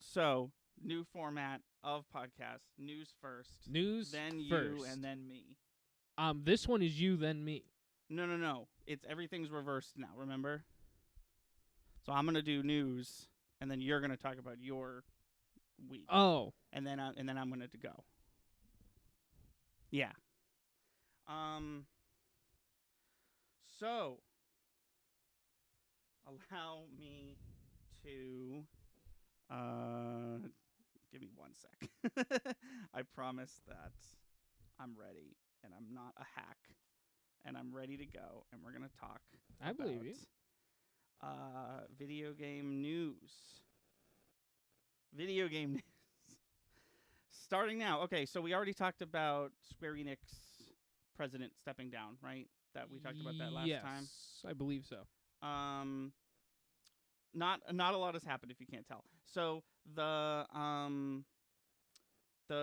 So new format of podcast. News first. Then you, and then me. This one is you, then me. No. It's everything's reversed now. Remember? So I'm gonna do news, and then you're gonna talk about your week. Oh. And then I'm gonna go. Yeah. So allow me to give me 1 sec. I promise that I'm ready and I'm not a hack and I'm ready to go and we're gonna talk I believe you. Video game news. Video game news. Starting now. Okay, so we already talked about Square Enix president stepping down, right? That we talked about that last time. Yes, I believe so. Not a lot has happened if you can't tell. So the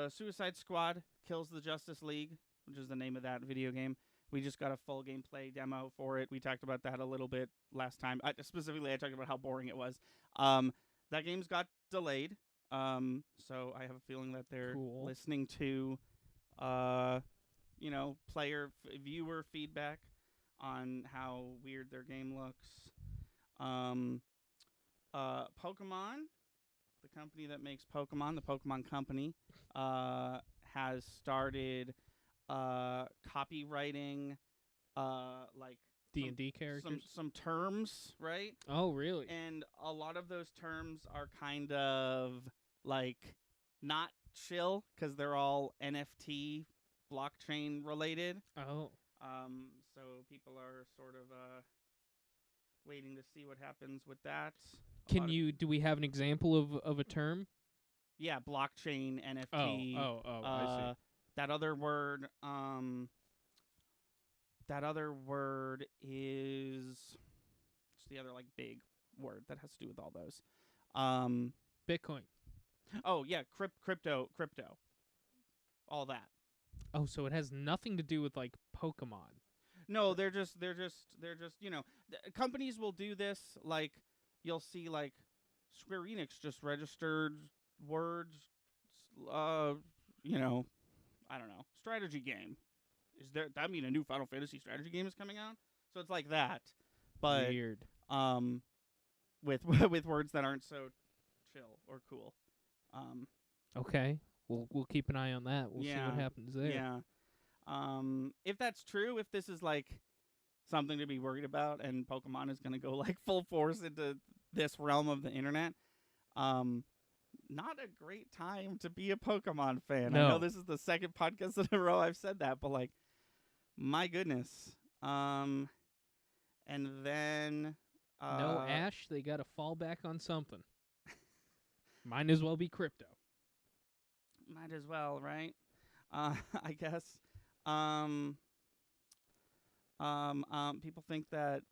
Suicide Squad Kills the Justice League, which is the name of that video game. We just got a full gameplay demo for it. We talked about that a little bit last time. Specifically, I talked about how boring it was. That game's got delayed. So I have a feeling that they're listening to, viewer feedback on how weird their game looks. Pokemon, the company that makes Pokemon, the Pokemon Company, has started copywriting like D&D characters, some terms, right? Oh, really? And a lot of those terms are kind of like not chill because they're all NFT blockchain related. Oh. So people are sort of waiting to see what happens with that. Do we have an example of a term? Yeah, blockchain, NFT. Oh, I see. That other word is it's the other like big word that has to do with all those. Bitcoin. Oh yeah, crypto. All that. Oh, so it has nothing to do with like Pokemon. No, they're just companies will do this, like you'll see like Square Enix just registered words I don't know, strategy game. That mean a new Final Fantasy strategy game is coming out? So it's like that. But weird. With words that aren't so chill or cool. Okay. We'll keep an eye on that. We'll see what happens there. Yeah. If that's true, if this is like something to be worried about and Pokemon is going to go like full force into this realm of the internet, not a great time to be a Pokemon fan. No. I know this is the second podcast in a row I've said that, but like, my goodness. And then no Ash, they got to fall back on something. Might as well be crypto. Might as well, right? I guess. People think that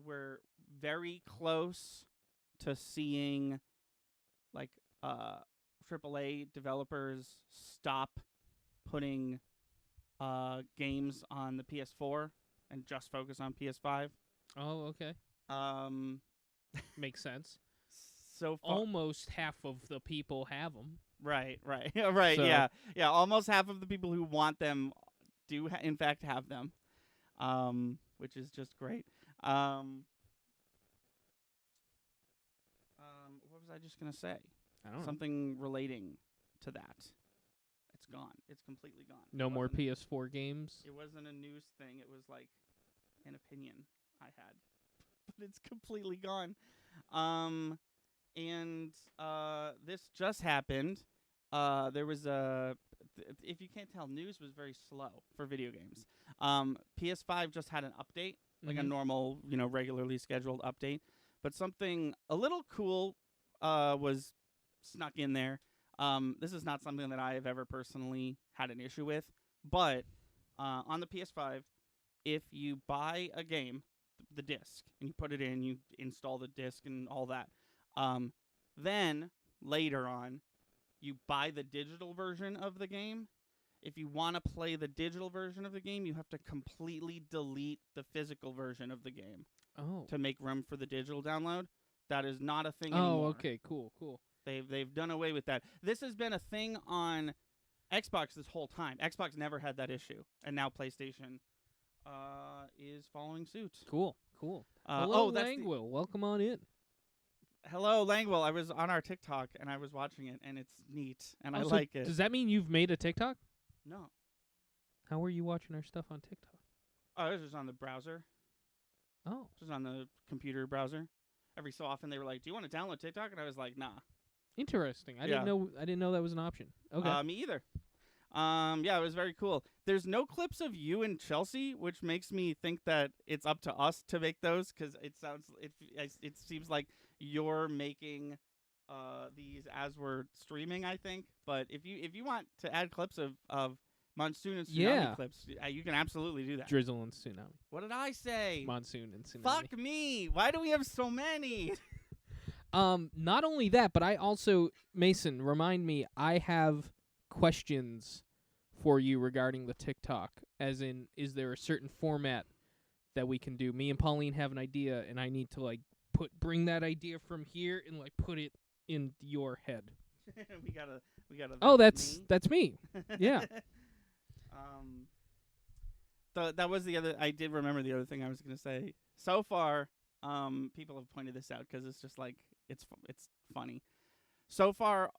we're very close to seeing like AAA developers stop putting games on the PS4 and just focus on PS5. Oh, okay. Makes sense. So far, almost half of the people have them. Right, right, So, yeah. Almost half of the people who want them do, in fact, have them, which is just great. What was I just gonna say? I don't know. Something relating to that. It's gone. It's completely gone. No more PS4 games? It wasn't a news thing. It was like an opinion I had. But it's completely gone. And this just happened. There was if you can't tell, news was very slow for video games. PS5 just had an update, like a normal, regularly scheduled update. But something a little cool was snuck in there. This is not something that I have ever personally had an issue with. But on the PS5, if you buy a game, the disc, and you put it in, you install the disc and all that. Then, later on, you buy the digital version of the game. If you want to play the digital version of the game, you have to completely delete the physical version of the game to make room for the digital download. That is not a thing anymore. Oh, okay, cool. They've done away with that. This has been a thing on Xbox this whole time. Xbox never had that issue, and now PlayStation is following suit. Cool. Hello, Langwell. Welcome on in. Hello, Langwell. I was on our TikTok and I was watching it, and it's neat, and I So like it. Does that mean you've made a TikTok? No. How are you watching our stuff on TikTok? Oh, this is on the browser. Oh. This is on the computer browser. Every so often they were like, "Do you want to download TikTok?" And I was like, "Nah." Interesting. I didn't know that was an option. Okay. Me either. Yeah, it was very cool. There's no clips of you and Chelsea, which makes me think that it's up to us to make those, because it seems like you're making these as we're streaming, I think. But if you want to add clips of Monsoon and Tsunami clips, you can absolutely do that. Drizzle and Tsunami. What did I say? Monsoon and Tsunami. Fuck me. Why do we have so many? Not only that, but I also, Mason, remind me, I have questions for you regarding the TikTok. As in, is there a certain format that we can do? Me and Pauline have an idea, and I need to bring that idea from here and put it in your head. we gotta. Oh, that's me. Yeah. That was the other. I did remember the other thing I was gonna say. So far, people have pointed this out because it's just it's funny. So far,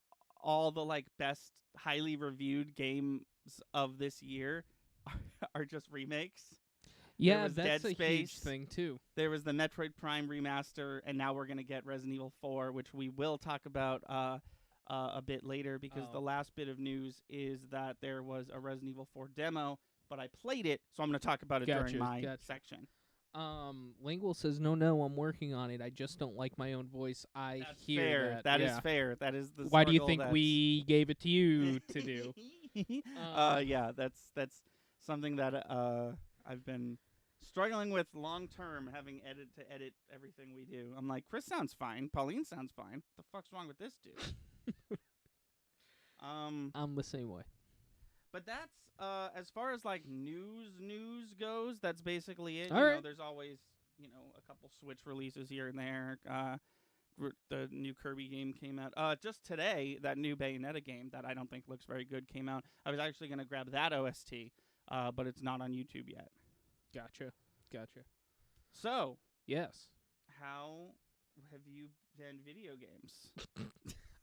all the best highly reviewed games of this year are just remakes. Yeah, that's Dead a Space, huge thing too. There was the Metroid Prime remaster, and now we're gonna get Resident Evil 4, which we will talk about a bit later, because the last bit of news is that there was a Resident Evil 4 demo, but I played it, so I'm going to talk about it during my section. Lingual says, no, I'm working on it. I just don't like my own voice. That's hear fair. that. That is fair. That is the Why do you think we gave it to you to do? Yeah, that's something that I've been struggling with long term, having to edit everything we do. I'm like, Chris sounds fine. Pauline sounds fine. What the fuck's wrong with this dude? I'm the same way. But that's as far as news goes, that's basically it. All right. There's always a couple Switch releases here and there. The new Kirby game came out just today. That new Bayonetta game that I don't think looks very good came out. I was actually going to grab that OST, but it's not on YouTube yet. Gotcha. So yes, how have you been video games?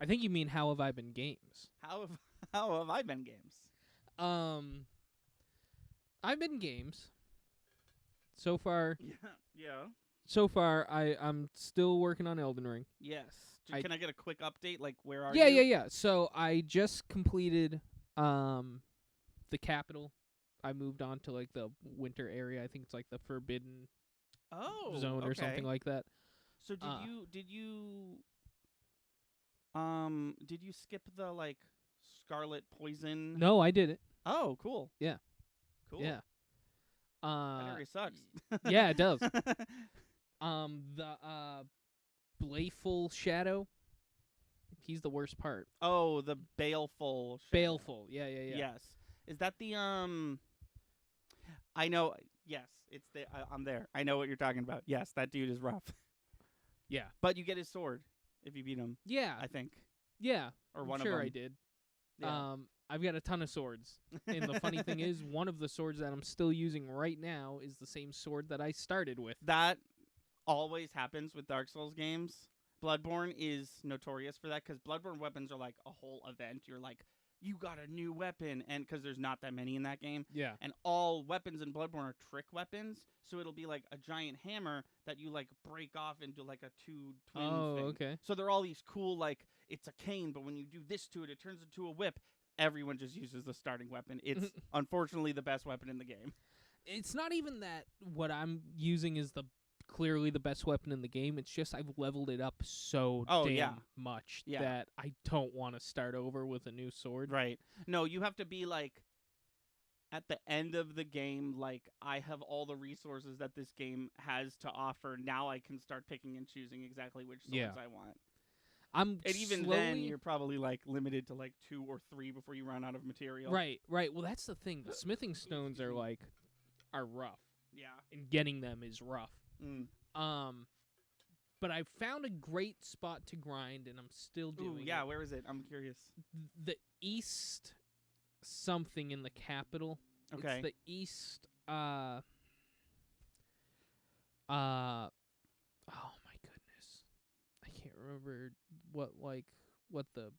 I think you mean how have I been games? How have I been games? I've been games. So far. Yeah. So far, I'm still working on Elden Ring. Yes. Can I get a quick update? Where are you? Yeah. So I just completed the capital. I moved on to the winter area. I think it's the forbidden zone or something like that. So did you skip the Scarlet Poison? No, I did it. Oh, cool. Yeah. Cool. Yeah. That area sucks. Yeah, it does. The Baleful Shadow. He's the worst part. Oh, the Baleful Shadow. Baleful. Yeah. Yes. Is that the I know. Yes, it's the. I'm there. I know what you're talking about. Yes, that dude is rough. Yeah. But you get his sword if you beat him. Yeah. I think. Yeah. Or one of them. Sure, I did. Yeah. I've got a ton of swords. And the funny thing is, one of the swords that I'm still using right now is the same sword that I started with. That always happens with Dark Souls games. Bloodborne is notorious for that, because Bloodborne weapons are a whole event. You're you got a new weapon, and because there's not that many in that game. Yeah. And all weapons in Bloodborne are trick weapons, so it'll be a giant hammer that you break off into a two twin thing. Okay. So they're all these cool it's a cane, but when you do this to it, it turns into a whip. Everyone just uses the starting weapon. It's unfortunately the best weapon in the game. It's not even that what I'm using is clearly the best weapon in the game. It's just I've leveled it up so damn much that I don't want to start over with a new sword. Right. No, you have to be at the end of the game, I have all the resources that this game has to offer. Now I can start picking and choosing exactly which swords I want. And even then, you're probably limited to 2 or 3 before you run out of material. Right. Well, that's the thing. The smithing stones are rough. Yeah. And getting them is rough. Mm. but I found a great spot to grind, and I'm still doing Ooh, yeah, it. where is it? I'm curious. The east something in the capital. Okay. It's the east. Oh my goodness, I can't remember what the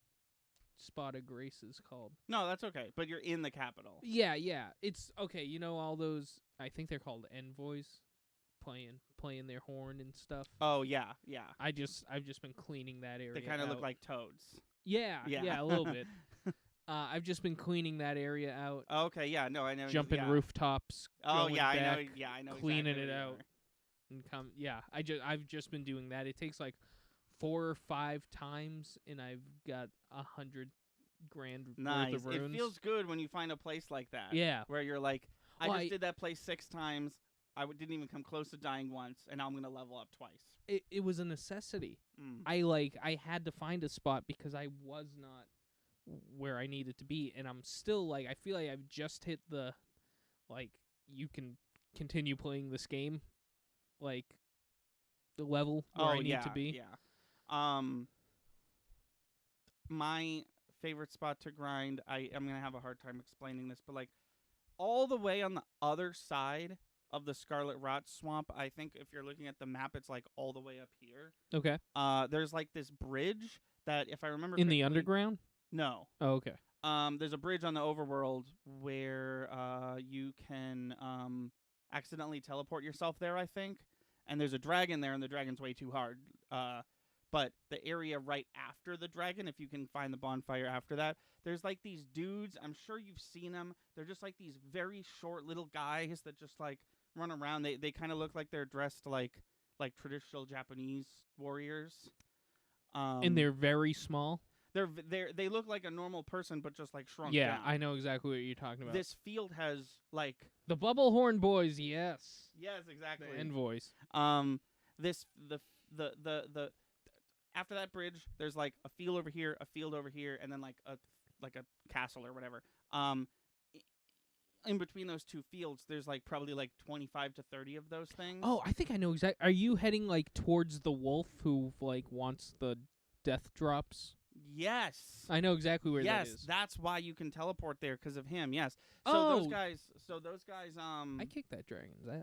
spot of grace is called. No, that's okay. But you're in the capital. Yeah. It's okay. You know all those. I think they're called envoys, playing their horn and stuff. Oh yeah. I've just been cleaning that area. They kind of out. look like toads. Yeah, a little bit. I've just been cleaning that area out. Okay, yeah, no, I know. Jumping rooftops. Oh going yeah, back, I know. Yeah, I know. Cleaning exactly it where you out. are. And I've just been doing that. It takes like 4 or 5 times, and I've got 100 grand Nice. worth of runes. It feels good when you find a place like that. Yeah. Where you're like, I Well, just did that place 6 times. Didn't even come close to dying once, and now I'm gonna level up twice. It was a necessity. Mm. I had to find a spot because I was not where I needed to be, and I'm still like, I feel like I've just hit the, like, you can continue playing this game, like, the level where I need to be. Yeah. My favorite spot to grind, I'm gonna have a hard time explaining this, but like all the way on the other side of the Scarlet Rot Swamp, I think if you're looking at the map, it's like all the way up here. Okay. There's like this bridge that, if I remember In the correctly- underground? No. Oh, okay. There's a bridge on the overworld where you can accidentally teleport yourself there, I think. And there's a dragon there, and the dragon's way too hard. But the area right after the dragon, if you can find the bonfire after that, there's like these dudes. I'm sure you've seen them. They're just like these very short little guys that just like run around. They kind of look like they're dressed like traditional Japanese warriors. And they're very small? They look like a normal person, but just like shrunk Yeah, down. I know exactly what you're talking about. This field has like The Bubble Horn Boys, yes. yes, exactly. The envoys. The after that bridge, there's like a field over here, and then like a castle or whatever. In between those two fields, there's like probably like 25 to 30 of those things. Oh, I think I know exactly. Are you heading like towards the wolf who like wants the death drops? Yes. I know exactly where that is. Yes, that's why you can teleport there, because of him. Yes. So those guys. I kicked that dragon's ass.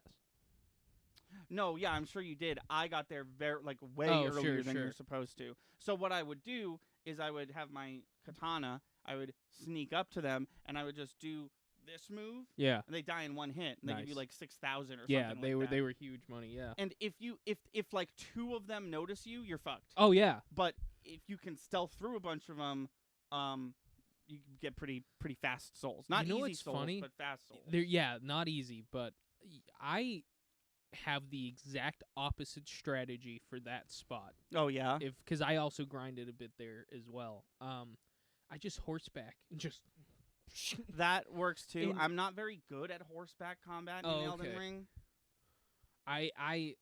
No, yeah, I'm sure you did. I got there way Oh, earlier than sure. you're supposed to. So what I would do is I would have my katana. I would sneak up to them, and I would just do this move. Yeah. And they die in one hit, and they give you Nice. like 6,000 or Yeah, something. they like were that. huge money. Yeah. And if like 2 of them notice you, you're fucked. Oh yeah. But if you can stealth through a bunch of them, you get pretty fast souls. Not You know easy what's souls, funny? but fast souls. Yeah, not easy, but I have the exact opposite strategy for that spot. Oh yeah. Because I also grinded a bit there as well. I just horseback and just. That works too. And- I'm not very good at horseback combat in Elden okay. Ring. I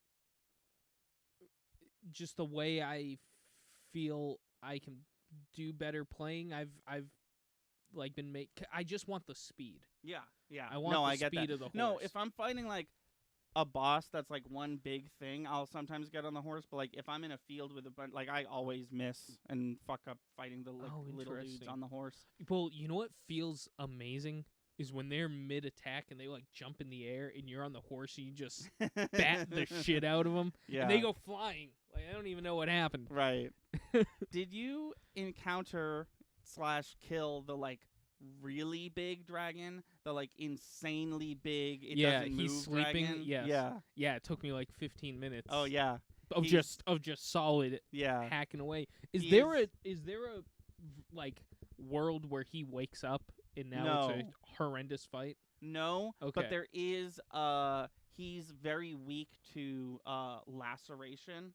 just the way I feel I can do better playing. I've like been I just want the speed. Yeah. I want no, the I get speed that. of the horse. No, if I'm fighting like a boss that's like one big thing, I'll sometimes get on the horse. But like if I'm in a field with a bunch, like I always miss and fuck up fighting the little dudes interesting. on the horse. Well, you know what feels amazing is when they're mid attack and they like jump in the air and you're on the horse and you just bat the shit out of them. Yeah. And they go flying. Like I don't even know what happened. Right. Did you encounter / kill the like really big dragon, the like insanely big? Yeah, doesn't he's move sleeping. Dragon? Yes. Yeah. Yeah, it took me like 15 minutes. Oh yeah. Of He's- just solid Yeah. hacking away. Is He there is- a like world where he wakes up and now No. it's a horrendous fight? No. Okay. But there is. He's very weak to laceration.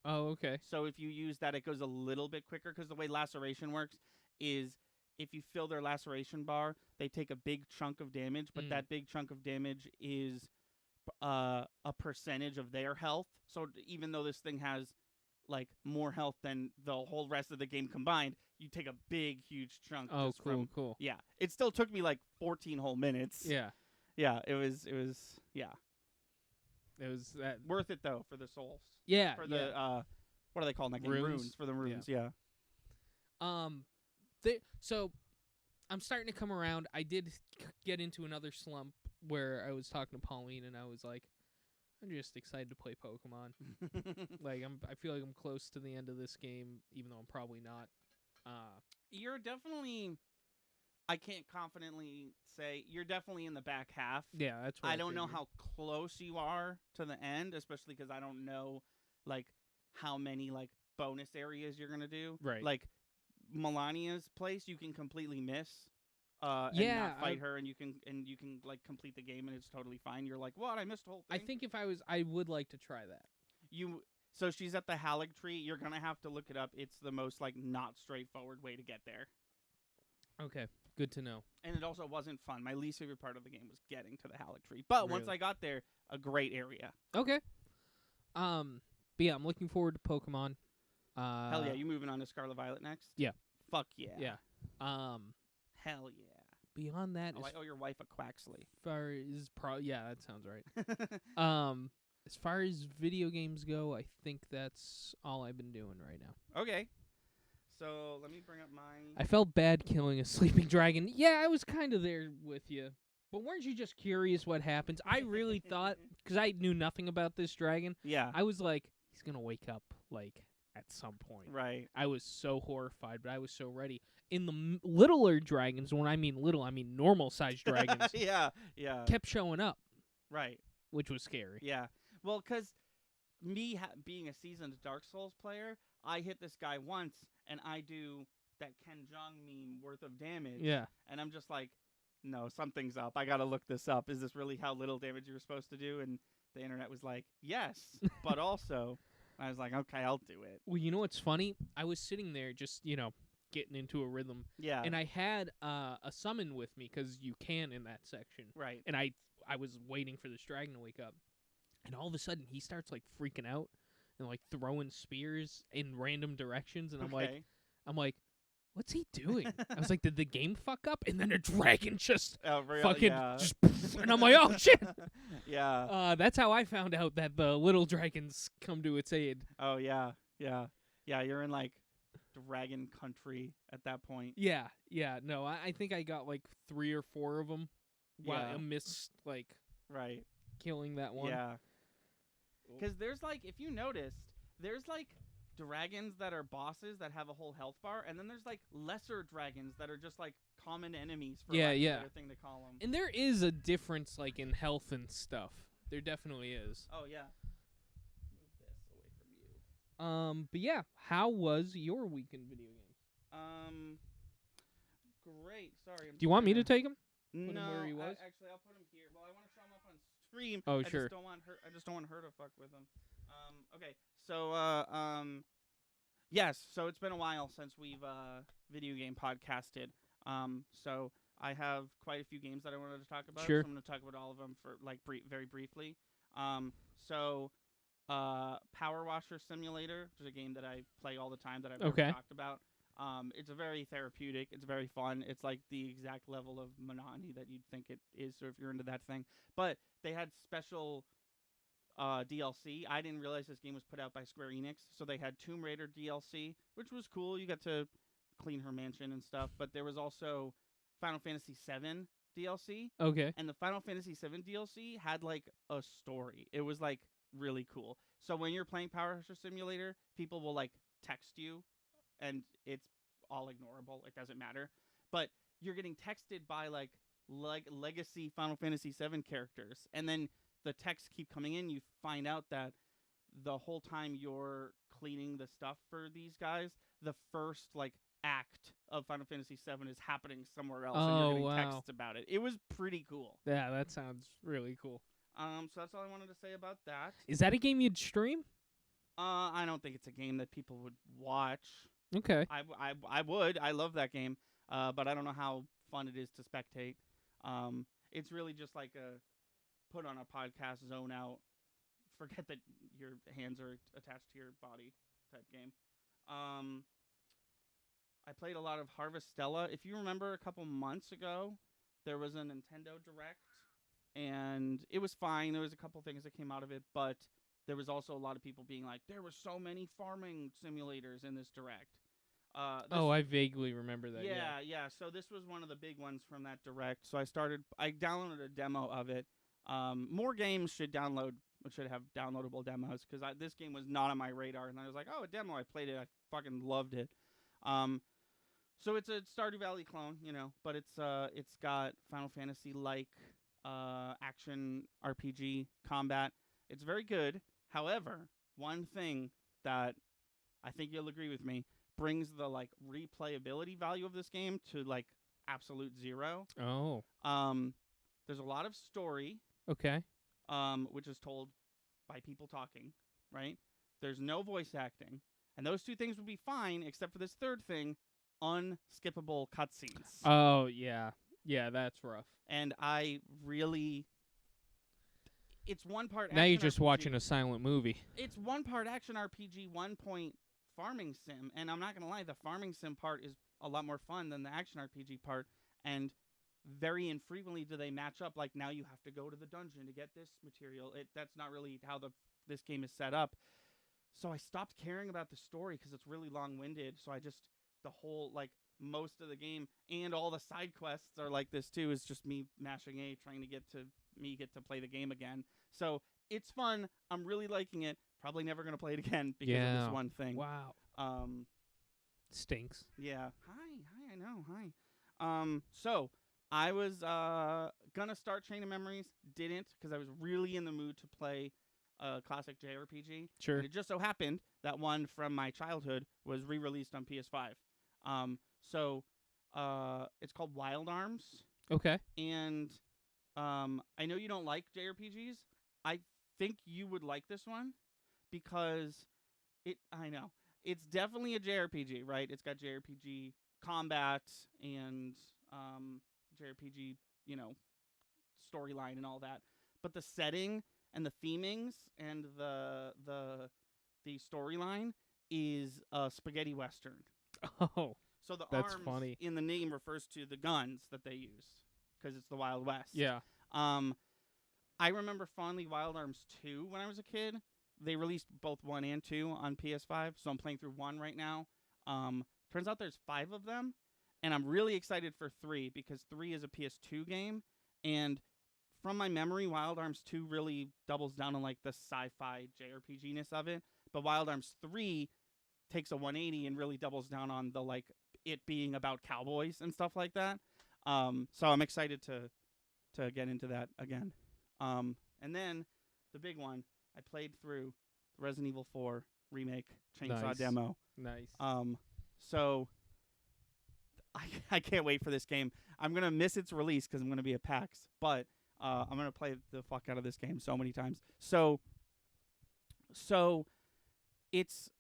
Oh, okay. So if you use that, it goes a little bit quicker, because the way laceration works is if you fill their laceration bar, they take a big chunk of damage, but Mm. that big chunk of damage is a percentage of their health. So even though this thing has like more health than the whole rest of the game combined, you take a big, huge chunk. Oh, just cool, from, cool. Yeah, it still took me like 14 whole minutes. Yeah. Yeah, it was. Yeah. It was that. Worth it though for the souls. Yeah. For the what are they called in that game? Runes. For the runes. Yeah. So I'm starting to come around. I did get into another slump where I was talking to Pauline and I was like, I'm just excited to play Pokemon. Like I feel like I'm close to the end of this game, even though I'm probably not. You're definitely. I can't confidently say you're definitely in the back half. Yeah, that's what I don't know figured. how close you are to the end, especially because I don't know like how many like bonus areas you're gonna do. Right. Like Melania's place, you can completely miss. And Yeah, not fight her, and you can like complete the game, and it's totally fine. You're like, what? I missed the whole thing. I think if I would like to try that. So she's at the Hallig tree. You're gonna have to look it up. It's the most like not straightforward way to get there. Okay, good to know. And it also wasn't fun. My least favorite part of the game was getting to the Hallig tree. But once Really? I got there, a great area. Okay. But yeah, I'm looking forward to Pokemon. Hell yeah, you moving on to Scarlet Violet next? Yeah. Fuck yeah. Yeah. Hell yeah. Beyond that, Oh, I owe your wife a Quaxley. far as yeah, that sounds right. As far as video games go, I think that's all I've been doing right now. Okay. So let me bring up my. I felt bad killing a sleeping dragon. Yeah, I was kind of there with you. But weren't you just curious what happens? I really thought, because I knew nothing about this dragon, Yeah. I was like, he's going to wake up, like, at some point. Right. I was so horrified, but I was so ready. In the littler dragons, when I mean little, I mean normal-sized dragons, Yeah. kept showing up, Right. which was scary. Yeah. Well, because me being a seasoned Dark Souls player, I hit this guy once, and I do that Ken Jeong meme worth of damage. Yeah. And I'm just like, no, something's up. I gotta look this up. Is this really how little damage you're supposed to do? And the internet was like, yes, but also, I was like, okay, I'll do it. Well, you know what's funny? I was sitting there just, getting into a rhythm. Yeah. And I had a summon with me, because you can in that section. Right. And I was waiting for this dragon to wake up. And all of a sudden, he starts, like, freaking out and, like, throwing spears in random directions. And I'm like, what's he doing? I was like, did the game fuck up? And then a dragon just fucking just and I'm like, oh, shit. Yeah. That's how I found out that the little dragons come to its aid. Oh, yeah. Yeah. Yeah, you're in, like, dragon country at that point. Yeah. No, I think I got, like, 3 or 4 of them while I missed, like, right, killing that one. Yeah. Because there's, like, if you noticed, there's, like, dragons that are bosses that have a whole health bar, and then there's, like, lesser dragons that are just, like, common enemies for lack of a better thing to call them. And there is a difference, like, in health and stuff. There definitely is. Oh, yeah. Move this away from you. But yeah, how was your week in video games? Great. Sorry. Do you want me to take him? No, him where he was? Actually, I'll put him here. Well, I want to show him off on stream. Oh, I sure. just don't want her to fuck with him. Okay. So, yes. So it's been a while since we've video game podcasted. So I have quite a few games that I wanted to talk about. Sure. So I'm going to talk about all of them for like very briefly. Power Washer Simulator, which is a game that I play all the time that I've never talked about. It's a very therapeutic. It's very fun. It's like the exact level of monotony that you'd think it is, or if you're into that thing. But they had special DLC. I didn't realize this game was put out by Square Enix, so they had Tomb Raider DLC, which was cool. You got to clean her mansion and stuff. But there was also Final Fantasy VII DLC. Okay. And the Final Fantasy VII DLC had like a story. It was like really cool. So when you're playing Power Washer Simulator, people will like text you, and it's all ignorable. It doesn't matter. But you're getting texted by like legacy Final Fantasy VII characters, and then the texts keep coming in. You find out that the whole time you're cleaning the stuff for these guys, the first like act of Final Fantasy VII is happening somewhere else, and you're getting texts about it. It was pretty cool. Yeah, that sounds really cool. So that's all I wanted to say about that. Is that a game you'd stream? I don't think it's a game that people would watch. Okay. I would. I love that game. But I don't know how fun it is to spectate. It's really just like a put on a podcast, zone out, forget that your hands are attached to your body type game. I played a lot of Harvestella. If you remember a couple months ago, there was a Nintendo Direct and it was fine. There was a couple things that came out of it, but there was also a lot of people being like, there were so many farming simulators in this direct. I vaguely remember that. Yeah. So this was one of the big ones from that direct. So I downloaded a demo of it. More games should have downloadable demos, because this game was not on my radar, and I was like, oh, a demo. I played it. I fucking loved it. So it's a Stardew Valley clone, but it's got Final Fantasy like action RPG combat. It's very good. However, one thing that I think you'll agree with me brings the like replayability value of this game to like absolute zero. Oh. There's a lot of story. Okay. Which is told by people talking, right? There's no voice acting. And those two things would be fine, except for this third thing, unskippable cutscenes. Oh, yeah. Yeah, that's rough. And I really... It's one part now action you're just RPG. watching a silent movie. It's one part action RPG, 1 point farming sim. And I'm not going to lie, the farming sim part is a lot more fun than the action RPG part. And very infrequently do they match up. Like, now you have to go to the dungeon to get this material. That's not really how this game is set up. So I stopped caring about the story because it's really long-winded. So the whole, like, most of the game and all the side quests are like this too. Is just me mashing A, trying to get to play the game again. So it's fun. I'm really liking it. Probably never going to play it again because of this one thing. Wow. Stinks. Yeah. Hi, I know. Hi. So I was gonna start Chain of Memories, didn't, because I was really in the mood to play a classic JRPG. Sure. And it just so happened that one from my childhood was re-released on PS5. So it's called Wild Arms. Okay. And I know you don't like JRPGs. I think you would like this one because it's definitely a JRPG, right? It's got JRPG combat and JRPG, storyline and all that. But the setting and the themings and the storyline is a spaghetti western. Oh, so the that's arms funny. In the name refers to the guns that they use because it's the Wild West. Yeah. I remember fondly Wild Arms 2 when I was a kid. They released both 1 and 2 on PS5, so I'm playing through 1 right now. Turns out there's 5 of them, and I'm really excited for 3 because 3 is a PS2 game, and from my memory, Wild Arms 2 really doubles down on like the sci-fi JRPG-ness of it, but Wild Arms 3 takes a 180 and really doubles down on the like it being about cowboys and stuff like that. So I'm excited to get into that again. And then the big one, I played through the Resident Evil 4 remake Chainsaw demo. Nice. So I can't wait for this game. I'm gonna miss its release because I'm gonna be at PAX, but I'm gonna play the fuck out of this game so many times. So it's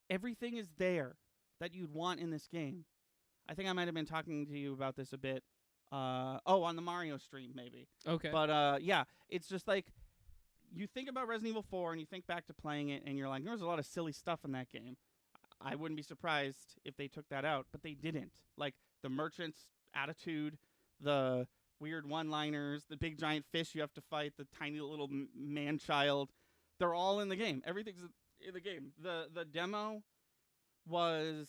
everything is there that you'd want in this game. I think I might have been talking to you about this a bit. On the Mario stream maybe. Okay. But yeah, it's just like you think about Resident Evil 4 and you think back to playing it and you're like, there's a lot of silly stuff in that game. I wouldn't be surprised if they took that out, but they didn't. Like the merchant's attitude, the weird one-liners, the big giant fish you have to fight, the tiny little man-child, they're all in the game. Everything's in the game. The demo was,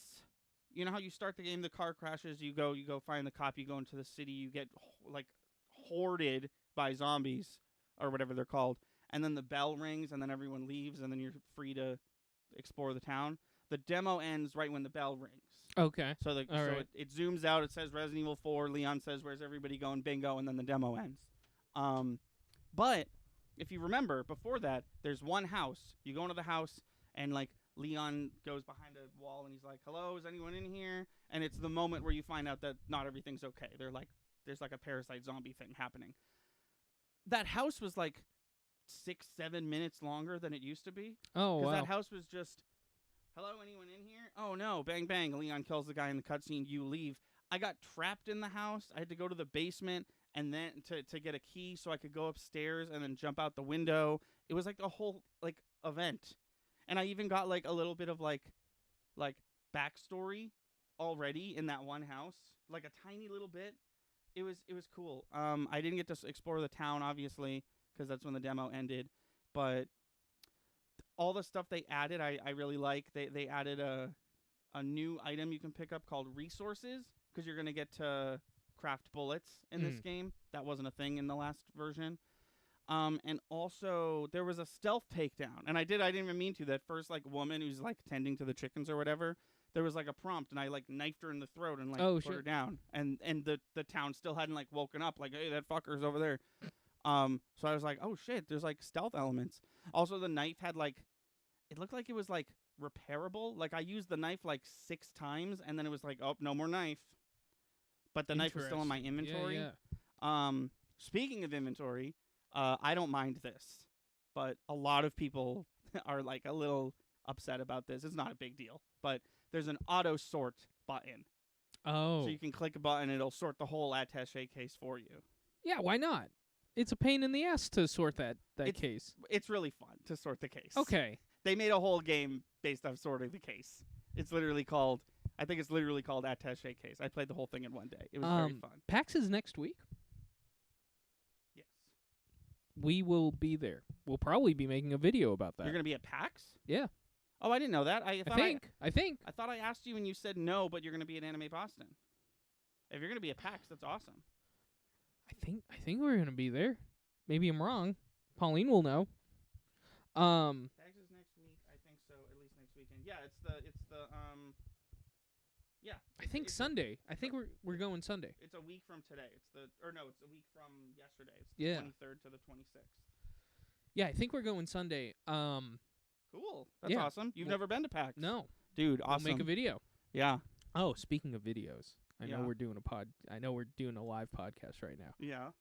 you know how you start the game, the car crashes, you go find the cop, you go into the city, you get like hoarded by zombies or whatever they're called, and then the bell rings and then everyone leaves and then you're free to explore the town. The demo ends right when the bell rings. Okay. So it zooms out, it says Resident Evil 4, Leon says, where's everybody going, bingo, and then the demo ends. But if you remember, before that, there's one house. You go into the house, and like Leon goes behind a wall, and he's like, hello, is anyone in here? And it's the moment where you find out that not everything's okay. There's like a parasite zombie thing happening. That house was like 6-7 minutes longer than it used to be. Oh, wow. Because that house was just, hello, anyone in here? Oh, no, bang, bang. Leon kills the guy in the cutscene. You leave. I got trapped in the house. I had to go to the basement and then to get a key so I could go upstairs and then jump out the window. It was like a whole like event. And I even got like a little bit of like backstory already in that one house. Like a tiny little bit. It was cool. I didn't get to explore the town, obviously, because that's when the demo ended. But all the stuff they added, I really like. They added a new item you can pick up called resources, because you're going to get to craft bullets in this game. That wasn't a thing in the last version. And also there was a stealth takedown, and I didn't even mean to. That first like woman who's like tending to the chickens or whatever, there was like a prompt, and I like knifed her in the throat and like put her down, and the town still hadn't like woken up, like, hey, that fucker's over there. So I was like, oh shit, there's like stealth elements. Also, the knife had like, it looked like it was like repairable. Like I used the knife like 6 times, and then it was like, oh, no more knife. But the knife was still in my inventory. Yeah. Speaking of inventory, I don't mind this, but a lot of people are like a little upset about this. It's not a big deal, but there's an auto sort button. Oh. So you can click a button, it'll sort the whole attaché case for you. Yeah, why not? It's a pain in the ass to sort that case. It's really fun to sort the case. Okay. They made a whole game based off sorting the case. It's literally called, I think it's literally called attaché case. I played the whole thing in one day. It was very fun. PAX is next week. Yes. We will be there. We'll probably be making a video about that. You're going to be at PAX? Yeah. Oh, I didn't know that. I think. I thought I asked you and you said no, but you're going to be at Anime Boston. If you're going to be at PAX, that's awesome. I think we're going to be there. Maybe I'm wrong. Pauline will know. PAX is next week. I think so, at least next weekend. Yeah, it's the yeah. I think Sunday. I think we're going Sunday. It's a week from today. It's a week from yesterday. It's the 23rd to the 26th. Yeah, I think we're going Sunday. Cool. That's awesome. You've never been to PAX? No. Dude, awesome. We'll make a video. Yeah. Oh, speaking of videos, I know we're doing a live podcast right now. Yeah.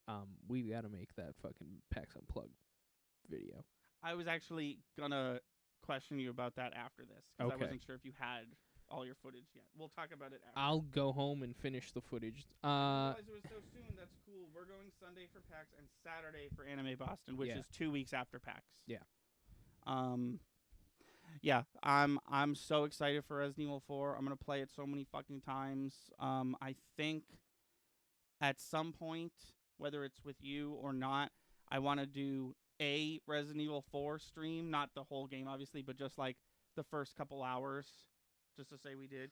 We got to make that fucking PAX Unplugged video. I was actually gonna question you about that after this, because I wasn't sure if you had all your footage yet. We'll talk about it after. I'll go home and finish the footage. I realized it was so soon. That's cool. We're going Sunday for PAX and Saturday for Anime Boston, which is 2 weeks after PAX. Yeah. Yeah, I'm so excited for Resident Evil 4. I'm gonna play it so many fucking times. I think at some point, whether it's with you or not, I want to do a Resident Evil 4 stream, not the whole game, obviously, but just like the first couple hours, just to say we did.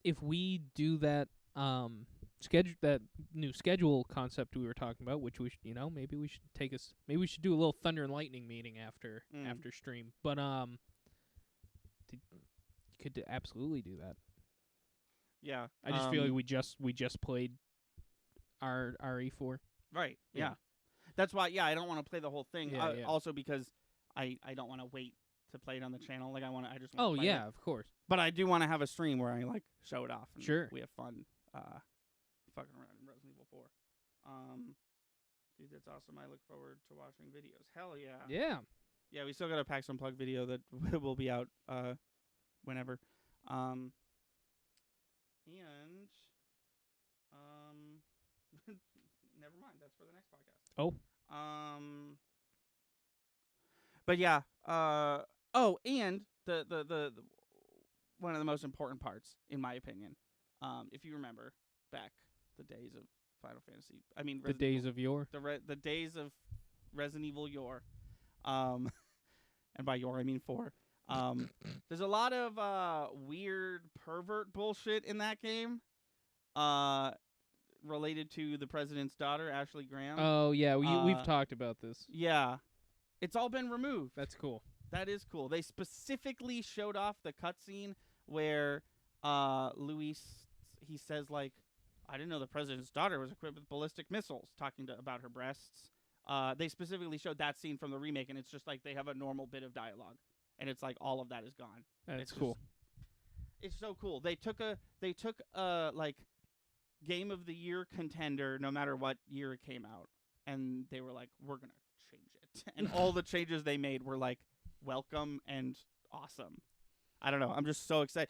If we do that that new schedule concept we were talking about, which we maybe we should do a little Thunder and Lightning meeting after stream. But you could absolutely do that. Yeah, I just feel like we just played our RE4. Right. Yeah. That's why. Yeah, I don't want to play the whole thing. Yeah. Also because I don't want to wait to play it on the channel. Like I just. Oh play yeah, it. of course. But I do want to have a stream where I like show it off. And sure. We have fun. Fucking around in Resident Evil 4. Dude, that's awesome. I look forward to watching videos. Hell yeah. Yeah. Yeah, we still got a PAX Unplugged video that will be out whenever. And never mind. That's for the next podcast. Oh. But yeah. And the one of the most important parts, in my opinion, if you remember back the days of Final Fantasy. I mean, the days of yore. The days of Resident Evil yore. And by yore I mean 4. There's a lot of weird pervert bullshit in that game. Related to the president's daughter, Ashley Graham. Oh yeah, we've talked about this. Yeah, it's all been removed. That's cool. That is cool. They specifically showed off the cutscene where Luis, he says like, I didn't know the president's daughter was equipped with ballistic missiles, talking about her breasts. They specifically showed that scene from the remake, and it's just like they have a normal bit of dialogue, and it's like all of that is gone. That's cool. It's so cool. They took like Game of the Year contender, no matter what year it came out, and they were like, we're gonna change it, and all the changes they made were like welcome and awesome. I don't know. I'm just so excited.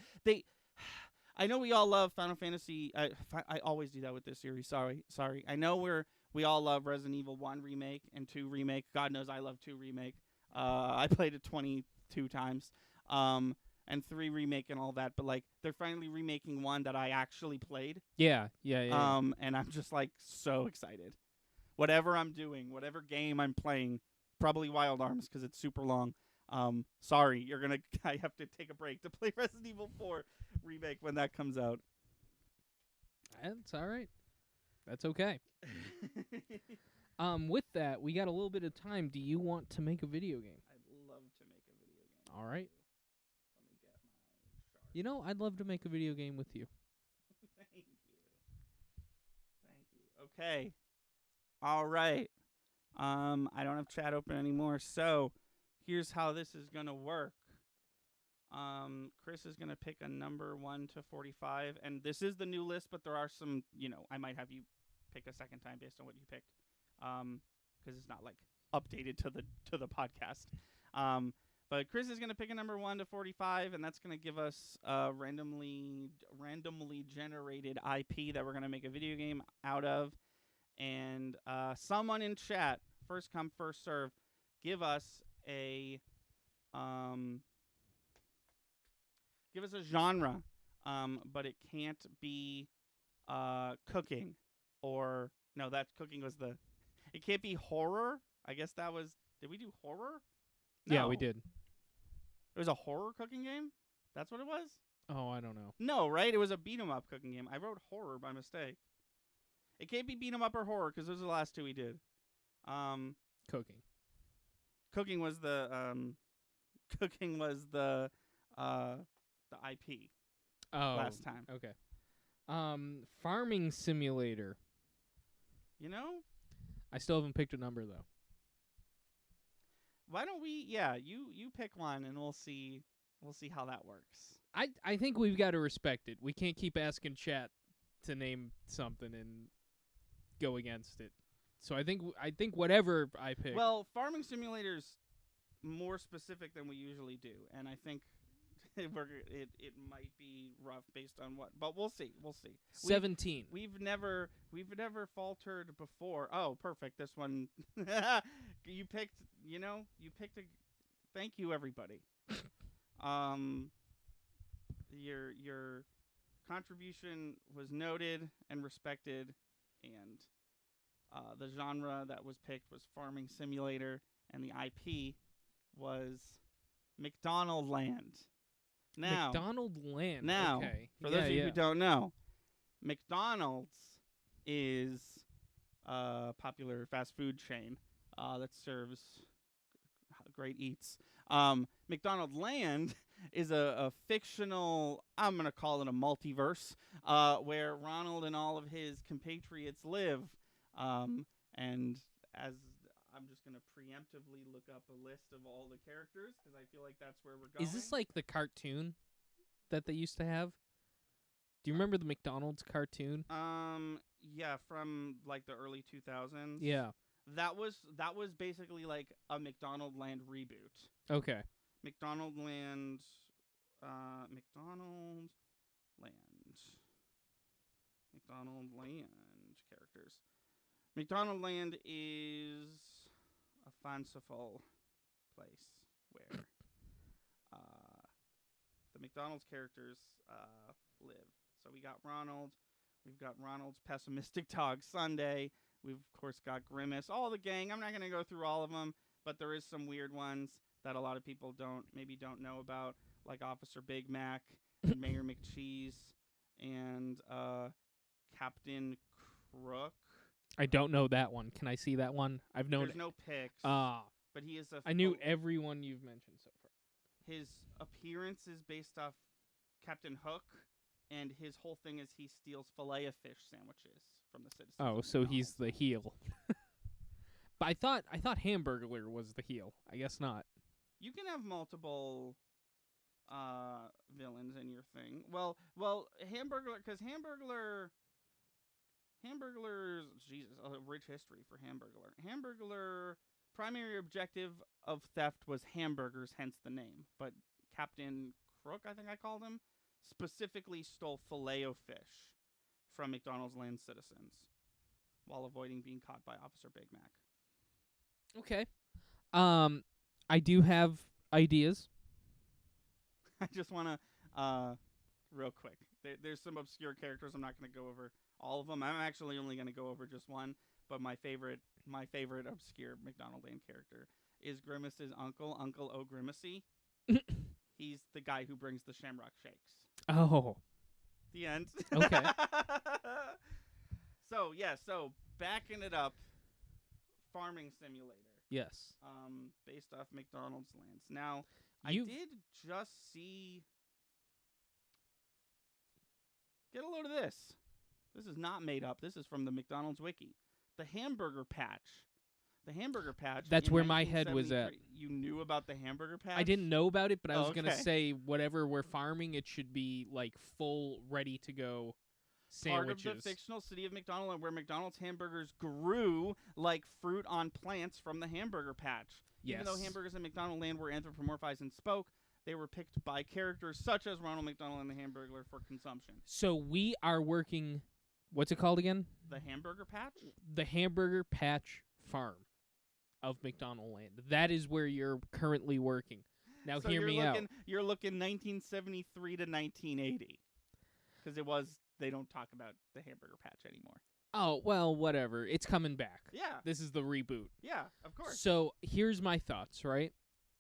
I know we all love Final Fantasy. I always do that with this series. Sorry. I know we all love Resident Evil 1 remake and 2 remake. God knows I love 2 remake. I played it 22 times. and 3 remake and all that, but like they're finally remaking 1 that I actually played. Yeah. And I'm just like so excited. Whatever I'm doing, whatever game I'm playing, probably Wild Arms because it's super long. Sorry, I have to take a break to play Resident Evil 4 remake when that comes out. That's all right. That's okay. With that, we got a little bit of time. Do you want to make a video game? I'd love to make a video game. All right. Let me get my chart. You know, I'd love to make a video game with you. Thank you. Okay. All right. I don't have chat open anymore, so here's how this is gonna work. Chris is gonna pick a number 1 to 45, and this is the new list, but there are some, I might have you pick a second time based on what you picked, because it's not like updated to the podcast. But Chris is gonna pick a number 1 to 45, and that's gonna give us randomly generated IP that we're gonna make a video game out of. And someone in chat, first come first serve, give us a genre, but it can't be cooking, or no, that cooking was it can't be horror. I guess that was, did we do horror? No. Yeah, we did. It was a horror cooking game? That's what it was? Oh, I don't know. No, right? It was a beat 'em up cooking game. I wrote horror by mistake. It can't be beat 'em up or horror because those are the last 2 we did. Cooking. Cooking was the IP last time. Okay. Farming simulator. I still haven't picked a number though. Why don't we? Yeah, you pick one and we'll see how that works. I think we've got to respect it. We can't keep asking chat to name something and go against it. So I think whatever I pick. Well, Farming Simulator's more specific than we usually do, and I think it might be rough based on what, but we'll see. 17. We've never faltered before. Oh, perfect. This one you picked a thank you everybody. Your contribution was noted and respected, and the genre that was picked was Farming Simulator, and the IP was McDonald Land. Now, okay. For those of you who don't know, McDonald's is a popular fast food chain that serves great eats. McDonald Land is a fictional, I'm going to call it a multiverse, where Ronald and all of his compatriots live. And as I'm just going to preemptively look up a list of all the characters because I feel like that's where we're going. Is this like the cartoon that they used to have? Do you remember the McDonald's cartoon? Yeah, from like the early 2000s. Yeah. That was basically like a McDonald Land reboot. Okay. McDonald Land characters. McDonald Land is a fanciful place where the McDonald's characters live. So we got Ronald. We've got Ronald's pessimistic dog Sunday. We've, of course, got Grimace. All the gang. I'm not going to go through all of them, but there is some weird ones that a lot of people don't know about, like Officer Big Mac and Mayor McCheese and Captain Crook. I don't know that one. Can I see that one? I've known There's no pics. But he is I knew everyone you've mentioned so far. His appearance is based off Captain Hook, and his whole thing is he steals Filet-O-Fish sandwiches from the citizens. Oh, so he's the heel. But I thought Hamburglar was the heel. I guess not. You can have multiple villains in your thing. Well, Hamburglar, because Hamburglar's Jesus, a rich history for Hamburglar. Hamburglar primary objective of theft was hamburgers, hence the name. But Captain Crook, I think I called him, specifically stole Filet-O-Fish from McDonald's Land citizens while avoiding being caught by Officer Big Mac. Okay. I do have ideas. I just want to, real quick. There's some obscure characters. I'm not going to go over all of them. I'm actually only going to go over just one. But my favorite obscure McDonald Land character is Grimace's uncle, Uncle O'Grimacy. He's the guy who brings the Shamrock Shakes. Oh. The end. Okay. So backing it up, Farming Simulator. Yes. Based off McDonald's Lands. Now, I did just see. Get a load of this. This is not made up. This is from the McDonald's wiki. The Hamburger Patch. The Hamburger Patch. That's where my head was at. You knew about the Hamburger Patch? I didn't know about it, but I was going to say whatever we're farming, it should be like full, ready to go sandwiches. Part of the fictional city of McDonald, where McDonald's hamburgers grew like fruit on plants from the Hamburger Patch. Yes. Even though hamburgers in McDonald Land were anthropomorphized and spoke, they were picked by characters such as Ronald McDonald and the Hamburglar for consumption. So we are working, what's it called again? The Hamburger Patch? The Hamburger Patch Farm of McDonald Land. That is where you're currently working. Now so hear me out. You're looking 1973 to 1980. Because they don't talk about the Hamburger Patch anymore. Oh, well, whatever. It's coming back. Yeah. This is the reboot. Yeah, of course. So here's my thoughts, right?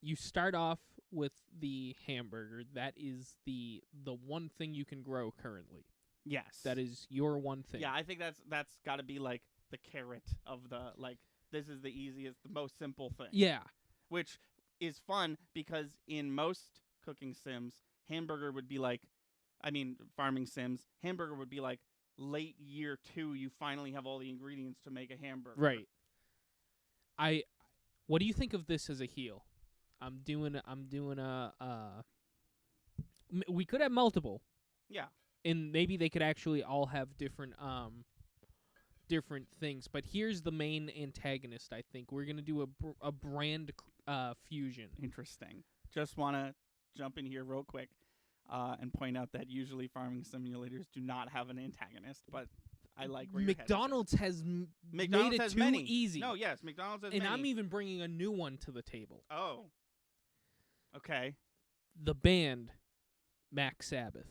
You start off with the hamburger. That is the one thing you can grow currently. Yes. That is your one thing. Yeah, I think that's got to be like the carrot of the, like, this is the easiest, the most simple thing. Yeah. Which is fun because in most cooking sims, farming sims, hamburger would be like late year 2, you finally have all the ingredients to make a hamburger. Right. What do you think of this as a heel? I'm doing we could have multiple. Yeah. And maybe they could actually all have different things, but here's the main antagonist. I think we're gonna do a brand fusion. Interesting. Just want to jump in here real quick and point out that usually farming simulators do not have an antagonist, but I like where McDonald's has made it too many. easy. No, yes, McDonald's has and many. I'm even bringing a new one to the table. Oh. Okay. The band Mac Sabbath.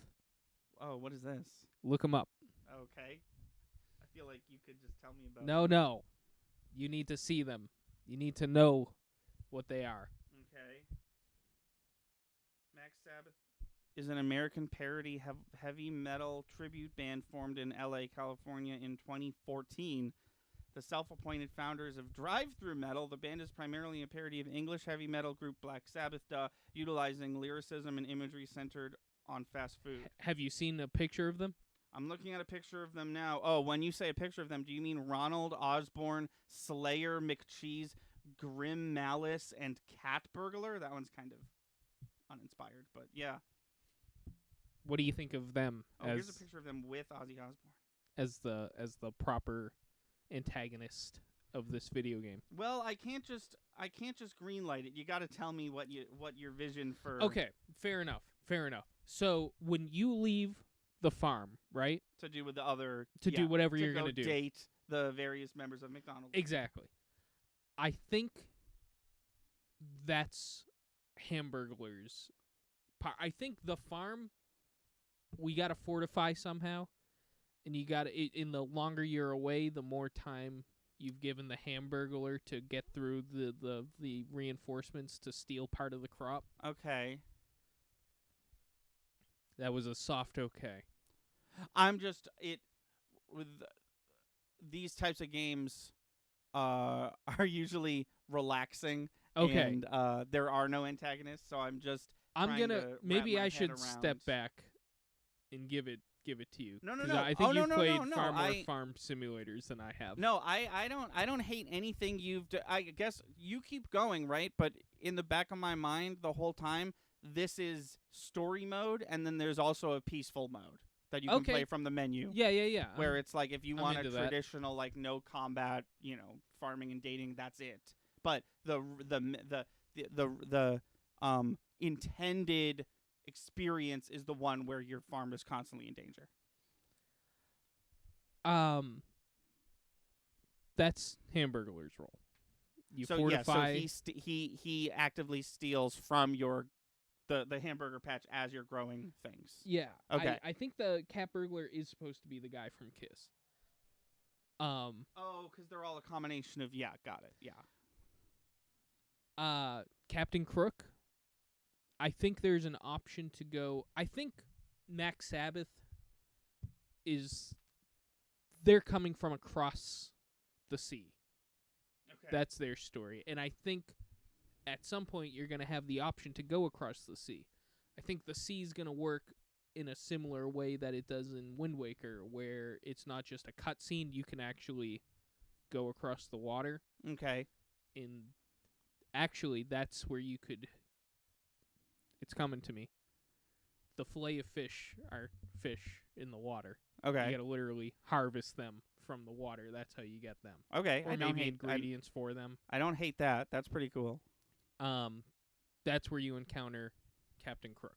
Oh, what is this? Look them up. Okay. I feel like you could just tell me about No. You need to see them. You need to know what they are. Okay. Mac Sabbath is an American parody heavy metal tribute band formed in L.A., California in 2014. The self-appointed founders of Drive-Thru Metal, the band is primarily a parody of English heavy metal group Black Sabbath, utilizing lyricism and imagery centered on fast food. Have you seen a picture of them? I'm looking at a picture of them now. Oh, when you say a picture of them, do you mean Ronald Osborne, Slayer McCheese, Grim Malice, and Cat Burglar? That one's kind of uninspired, but yeah. What do you think of them? Here's a picture of them with Ozzy Osbourne as the proper antagonist of this video game. Well, I can't just greenlight it. You got to tell me what your vision for. Okay, fair enough. So when you leave the farm, right? To do with the other. Do whatever you're going to do. Date the various members of McDonald's. Exactly. I think that's Hamburglar's part. I think the farm, we got to fortify somehow. And you got to, in the longer you're away, the more time you've given the Hamburglar to get through the reinforcements to steal part of the crop. Okay. That was a soft okay. I'm just with these types of games are usually relaxing. Okay. And there are no antagonists, so I'm maybe I should around. Step back and give it to you. No. I think you've played far more farm simulators than I have. No, I don't hate anything you've I guess you keep going, right? But in the back of my mind the whole time, this is story mode, and then there's also a peaceful mode that you can play from the menu. Yeah. Where it's like if you want a traditional that. like no combat, farming and dating, that's it. But the intended experience is the one where your farm is constantly in danger. That's Hamburglar's role. You fortify. Yeah, so he actively steals from your the hamburger patch as you're growing things. Yeah. Okay. I think the Hamburglar is supposed to be the guy from Kiss. Oh, because they're all a combination of got it. Yeah. Captain Crook. I think there's an option to go. I think Mac Sabbath is. They're coming from across the sea. Okay. That's their story, and I think at some point you're going to have the option to go across the sea. I think the sea's going to work in a similar way that it does in Wind Waker, where it's not just a cutscene, you can actually go across the water. Okay. Actually, that's where you could... It's coming to me. The fillet of fish are fish in the water. Okay. You got to literally harvest them from the water. That's how you get them. Okay. Or maybe ingredients for them. I don't hate that. That's pretty cool. That's where you encounter Captain Crook.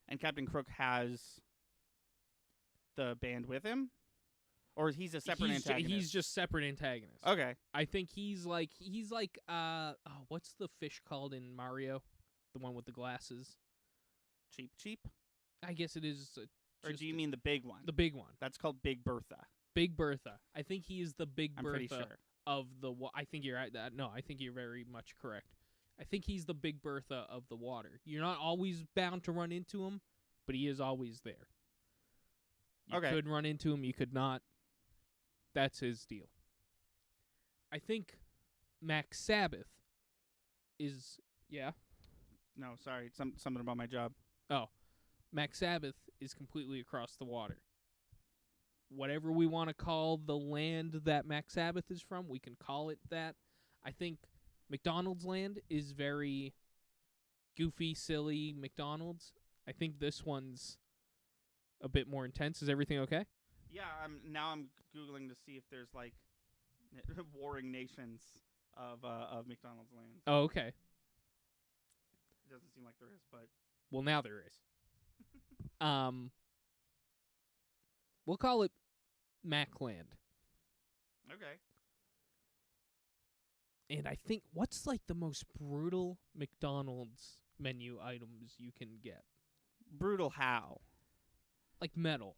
And Captain Crook has the band with him? Or he's a separate antagonist? He's just separate antagonist. Okay. I think he's like what's the fish called in Mario? The one with the glasses. Cheap? I guess it is. Or do you mean the big one? The big one. That's called Big Bertha. Big Bertha. I think he is the Big Bertha. I'm pretty sure. Of the I think you're right. No, I think you're very much correct. I think he's the Big Bertha of the water. You're not always bound to run into him, but he is always there. You could run into him, you could not. That's his deal. I think Mac Sabbath is No, sorry. Something about my job. Oh. Mac Sabbath is completely across the water. Whatever we want to call the land that Mac Sabbath is from, we can call it that. I think McDonald's land is very goofy, silly McDonald's. I think this one's a bit more intense. Is everything okay? Yeah, I'm Googling to see if there's, like, warring nations of McDonald's land. Oh, okay. It doesn't seem like there is, but... Well, now there is. We'll call it Macland. Okay. And I think, what's like the most brutal McDonald's menu items you can get? Brutal how? Like metal.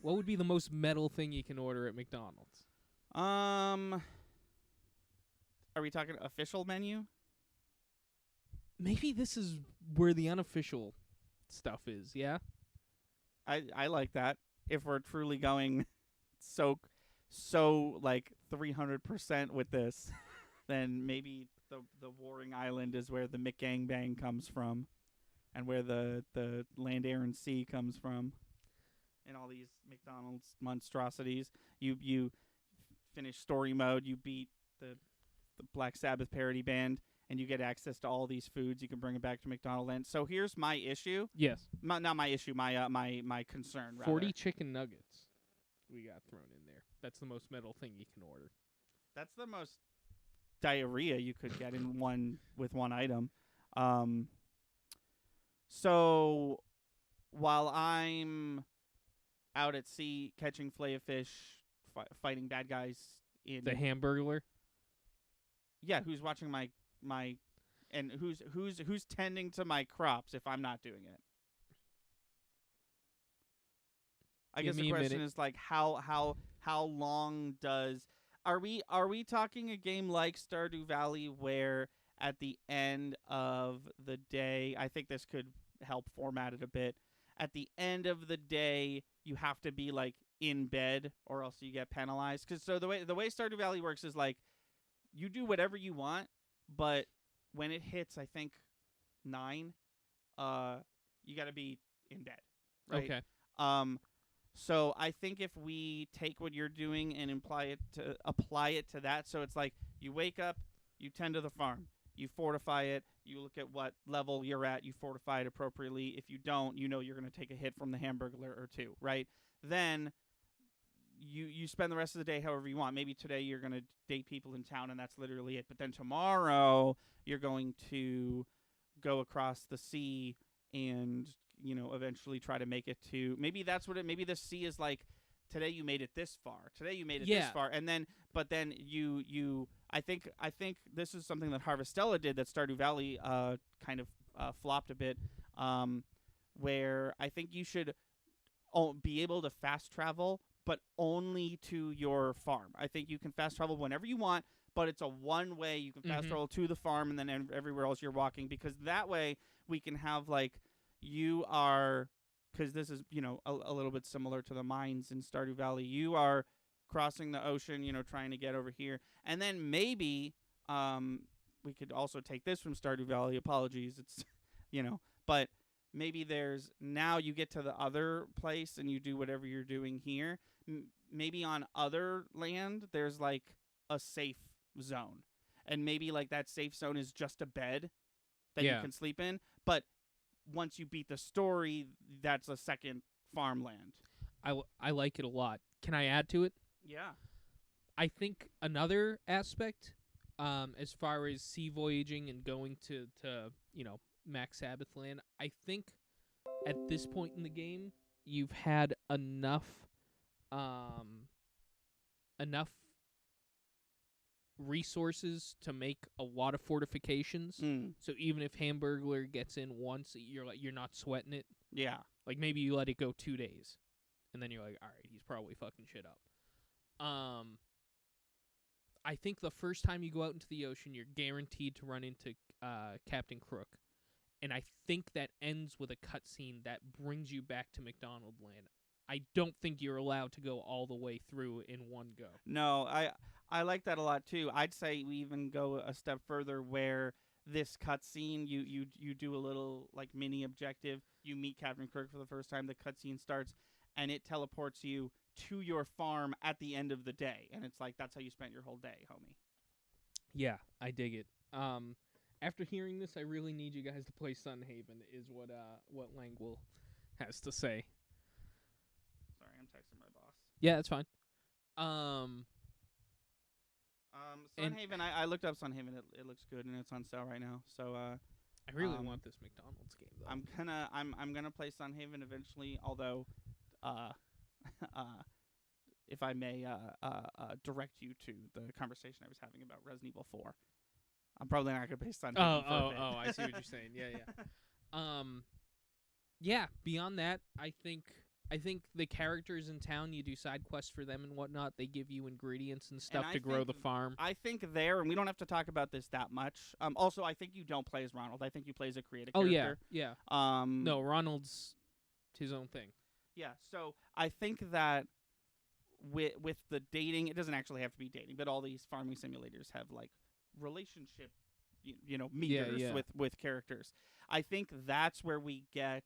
What would be the most metal thing you can order at McDonald's? Are we talking official menu? Maybe this is where the unofficial stuff is, yeah? I like that. If we're truly going so like 300% with this, then maybe the Warring Island is where the McGangbang comes from, and where the Land, Air, and Sea comes from, and all these McDonald's monstrosities. You finish story mode, you beat the Black Sabbath parody band, and you get access to all these foods. You can bring it back to McDonald's Land. So here's my issue. Yes. Not my issue. My concern. 40 chicken nuggets we got thrown in there. That's the most metal thing you can order. That's the most diarrhea you could get in one item. So while I'm out at sea catching fillet of fish, fighting bad guys in the Hamburglar. Yeah, who's watching my and who's tending to my crops if I'm not doing it? I guess the question is like how long does are we talking a game like Stardew Valley where at the end of the day, I think this could help format it a bit. At the end of the day, you have to be like in bed or else you get penalized. Cuz so the way Stardew Valley works is like you do whatever you want, but when it hits, I think 9, you got to be in bed, right? Okay. So I think if we take what you're doing and apply it to that, so it's like you wake up, you tend to the farm, you fortify it, you look at what level you're at, you fortify it appropriately. If you don't, you know you're going to take a hit from the Hamburglar or two, right? Then you spend the rest of the day however you want. Maybe today you're going to date people in town and that's literally it. But then tomorrow you're going to go across the sea and, you know, eventually try to make it to maybe that's what maybe the sea is like. Today you made it this far. Today you made it this far. And then but then you I think this is something that Harvestella did that Stardew Valley kind of flopped a bit. where I think you should be able to fast travel, but only to your farm. I think you can fast travel whenever you want, but it's a one way. You can fast travel to the farm and then everywhere else you're walking, because that way we can have like you are, because this is, a little bit similar to the mines in Stardew Valley. You are crossing the ocean, trying to get over here. And then maybe we could also take this from Stardew Valley. Apologies. It's, but maybe now you get to the other place and you do whatever you're doing here. Maybe on other land, there's like a safe zone. And maybe like that safe zone is just a bed that you can sleep in. But once you beat the story, that's a second farmland. I like it a lot. Can I add to it? Yeah. I think another aspect, as far as sea voyaging and going to Max Sabbath land, I think at this point in the game you've had enough resources to make a lot of fortifications. So even if Hamburglar gets in once, you're not sweating it. Yeah. Like maybe you let it go 2 days, and then you're like, all right, he's probably fucking shit up. I think the first time you go out into the ocean, you're guaranteed to run into Captain Crook, and I think that ends with a cutscene that brings you back to McDonald Land. I don't think you're allowed to go all the way through in one go. No, I like that a lot too. I'd say we even go a step further where this cutscene, you do a little like mini objective. You meet Captain Kirk for the first time. The cutscene starts, and it teleports you to your farm at the end of the day, and it's like that's how you spent your whole day, homie. Yeah, I dig it. After hearing this, I really need you guys to play Sunhaven. Is what Langwell has to say. Sorry, I'm texting my boss. Yeah, that's fine. Sunhaven. I looked up Sunhaven. It looks good, and it's on sale right now. So I really want this McDonald's game though. I'm gonna play Sunhaven eventually. Although, if I may direct you to the conversation I was having about Resident Evil 4. I'm probably not gonna play Sunhaven for a bit. I see what you're saying. Yeah. Yeah. Beyond that, I think the characters in town, you do side quests for them and whatnot. They give you ingredients and stuff to grow the farm. I think and we don't have to talk about this that much. Also, I think you don't play as Ronald. I think you play as a creative character. Yeah. No, Ronald's his own thing. Yeah, so I think that with the dating, it doesn't actually have to be dating, but all these farming simulators have like relationship, meters with characters. I think that's where we get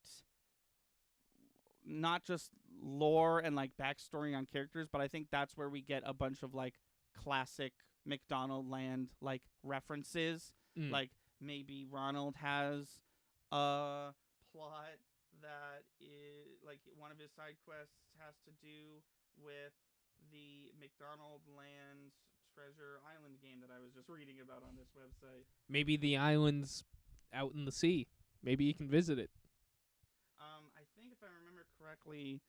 not just lore and like backstory on characters, but I think that's where we get a bunch of like classic McDonald Land like references. Like maybe Ronald has a plot that is like one of his side quests has to do with the McDonald Land Treasure Island game that I was just reading about on this website. Maybe the island's out in the sea. Maybe you can visit it. I think if I remember correctly,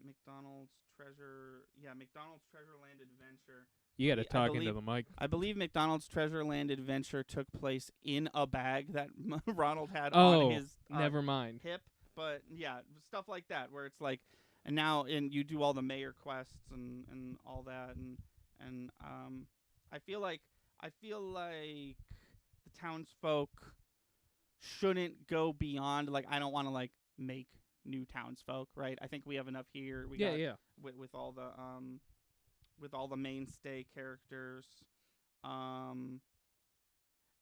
McDonald's Treasure Land Adventure. You got to talk into the mic. I believe McDonald's Treasure Land Adventure took place in a bag that Ronald had on his never mind. hip. But yeah, stuff like that where it's like, and you do all the mayor quests and all that, and I feel like the townsfolk shouldn't go beyond, like, I don't want to like make new townsfolk, right? I think we have enough here. With all the mainstay characters, and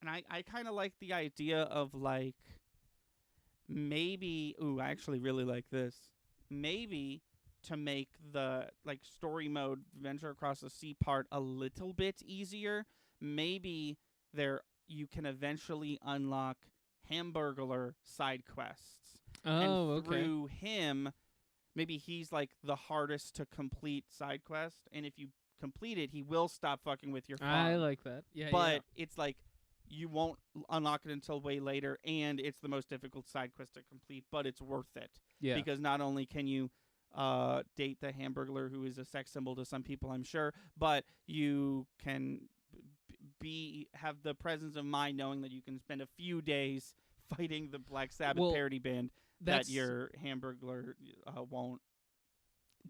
I kind of like the idea of like maybe I actually really like this. Maybe to make the like story mode venture across the sea part a little bit easier, maybe you can eventually unlock Hamburglar side quests. And through him, maybe he's like the hardest to complete side quest, and if you complete it, he will stop fucking with your farm. I like that. Yeah, but it's like you won't unlock it until way later, and it's the most difficult side quest to complete, but it's worth it. Yeah. Because not only can you date the Hamburglar, who is a sex symbol to some people, I'm sure, but you can have the presence of mind knowing that you can spend a few days fighting the Black Sabbath parody band that your Hamburglar won't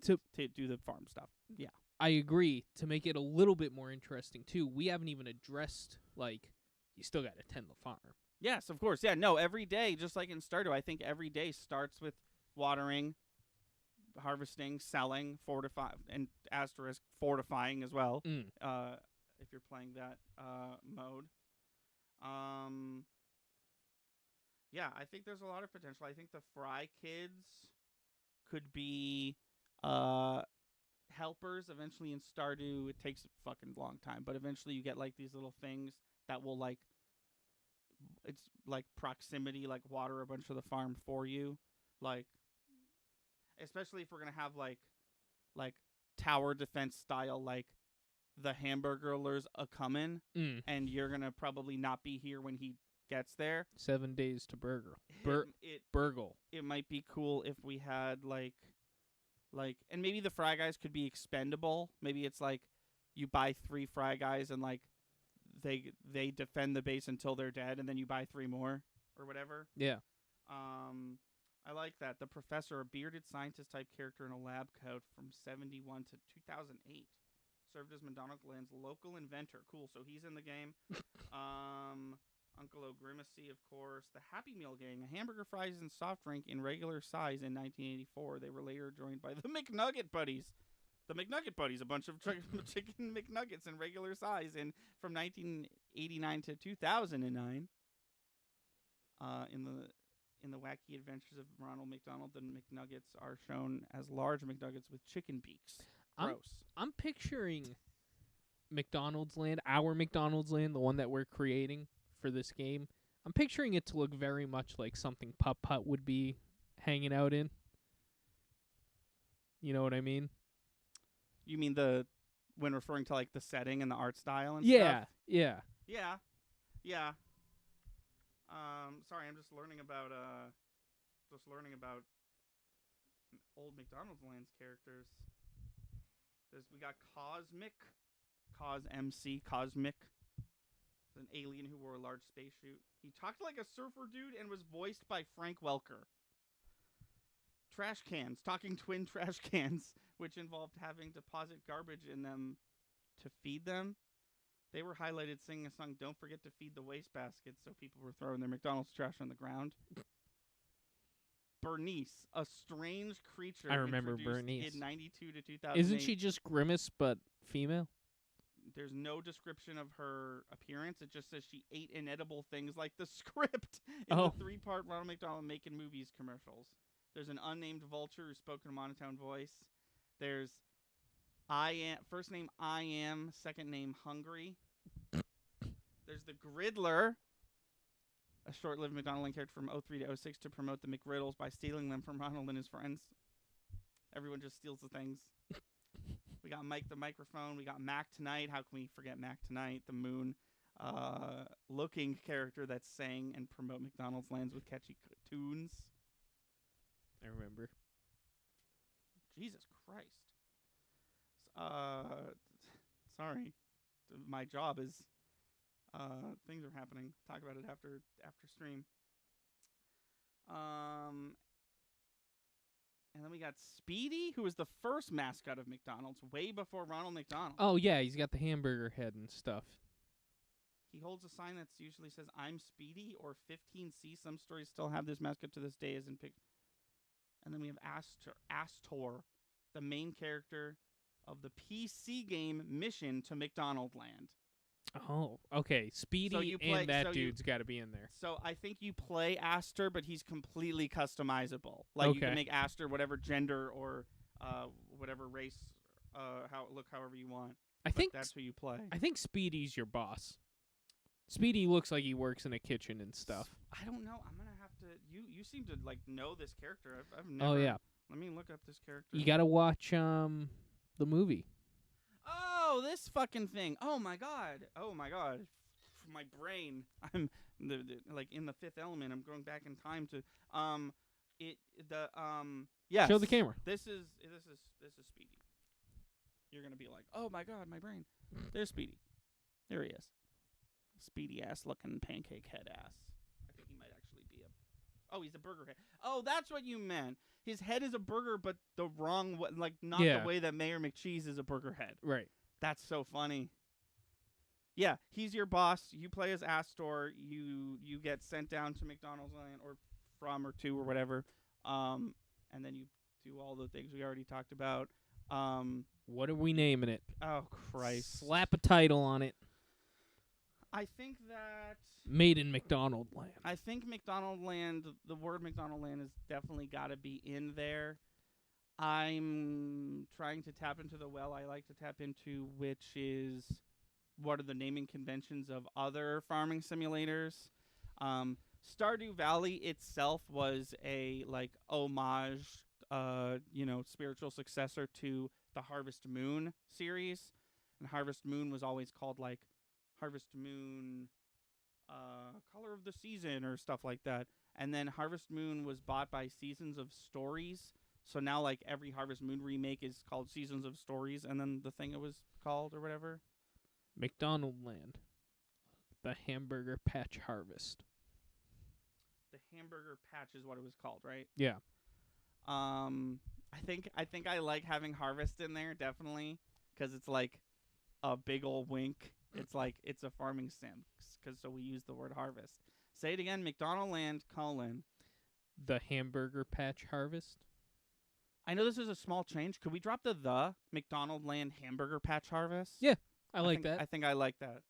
to do the farm stuff. Yeah. I agree. To make it a little bit more interesting, too, we haven't even addressed, like, you still got to tend the farm. Yes, of course. Yeah, no, every day, just like in Stardew, I think every day starts with watering, harvesting, selling, and asterisk fortifying as well. If you're playing that mode. Yeah, I think there's a lot of potential. I think the Fry kids could be helpers eventually in Stardew. It takes a fucking long time, but eventually you get like these little things that will like, it's like proximity, like water a bunch of the farm for you, like especially if we're gonna have like tower defense style, like the Hamburglars a comin', and you're gonna probably not be here when he gets there. 7 days to burgle. It might be cool if we had like, and maybe the Fry guys could be expendable. Maybe it's like you buy 3 Fry guys and like they defend the base until they're dead, and then you buy 3 more or whatever. Yeah. I like that. The professor, a bearded scientist type character in a lab coat from 71 to 2008, served as McDonald's local inventor. Cool. So he's in the game. Uncle O'Grimacy, of course. The Happy Meal gang, a hamburger, fries, and soft drink in regular size in 1984. They were later joined by the McNugget Buddies. The McNugget Buddies, a bunch of chicken McNuggets in regular size from 1989 to 2009. In the wacky adventures of Ronald McDonald, the McNuggets are shown as large McNuggets with chicken beaks. Gross. I'm picturing McDonald's Land, our McDonald's Land, the one that we're creating for this game. I'm picturing it to look very much like something Putt Putt would be hanging out in. You know what I mean? You mean when referring to like the setting and the art style and stuff? Yeah. Sorry, I'm just learning about old McDonald's Land's characters. We got Cosmic, an alien who wore a large spacesuit. He talked like a surfer dude and was voiced by Frank Welker. Trash cans, talking twin trash cans, which involved having to deposit garbage in them to feed them. They were highlighted singing a song, Don't Forget to Feed the Wastebaskets, so people were throwing their McDonald's trash on the ground. Bernice, a strange creature. I remember Bernice. In 92 to 2008. Isn't she just Grimace, but female? There's no description of her appearance. It just says she ate inedible things like the script in the 3-part Ronald McDonald Making Movies commercials. There's an unnamed vulture who spoke in a monotone voice. There's first name I Am, second name Hungry. There's the Griddler, a short-lived McDonald character from 03 to 06 to promote the McGriddles by stealing them from Ronald and his friends. Everyone just steals the things. We got Mike the Microphone. We got Mac Tonight. How can we forget Mac Tonight, the moon-looking character that sang and promote McDonald's Lands with catchy tunes. I remember. Jesus Christ. Sorry. My job is things are happening. Talk about it after stream. And then we got Speedy, who was the first mascot of McDonald's way before Ronald McDonald. Oh yeah, he's got the hamburger head and stuff. He holds a sign that usually says "I'm Speedy" or 15C. Some stories still have this mascot to this day, as in And then we have Astor, the main character of the PC game Mission to McDonald Land. Oh, okay. Speedy and that dude's got to be in there. So I think you play Astor, but he's completely customizable. Like you can make Astor whatever gender or whatever race, however you want. I think that's who you play. I think Speedy's your boss. Speedy looks like he works in a kitchen and stuff. I don't know. I'm gonna have to. You seem to like know this character. I've never. Oh yeah. Let me look up this character. You gotta watch the movie. Oh, this fucking thing. Oh my god. My brain. I'm like in the Fifth Element. I'm going back in time to yes. Show the camera. This is Speedy. You're gonna be like, oh my god, my brain. There's Speedy. There he is. Speedy ass looking pancake head ass. I think he might actually be Oh, he's a burger head. Oh, that's what you meant. His head is a burger, but the wrong way, like not Yeah. the way that Mayor McCheese is a burger head. Right. That's so funny. Yeah, he's your boss. You play as Astor. You get sent down to McDonald's Land or from or to or whatever. And then you do all the things we already talked about. What are we naming it? Oh Christ! Slap a title on it. I think that Made in McDonald Land. I think McDonald Land. The word McDonald Land has definitely got to be in there. I'm trying to tap into the well I like to tap into, which is what are the naming conventions of other farming simulators. Stardew Valley itself was a like homage, spiritual successor to the Harvest Moon series, and Harvest Moon was always called like Harvest Moon, Color of the Season or stuff like that. And then Harvest Moon was bought by Seasons of Stories. So now, like, every Harvest Moon remake is called Seasons of Stories, and then the thing it was called or whatever. McDonald Land. The Hamburger Patch Harvest. The Hamburger Patch is what it was called, right? Yeah. I think I like having Harvest in there, definitely, because it's like a big old wink. It's like it's a farming sim, so we use the word harvest. Say it again, McDonald Land, : The Hamburger Patch Harvest. I know this is a small change. Could we drop the McDonald Land Hamburger Patch Harvest? Yeah, I like that. I think I like that.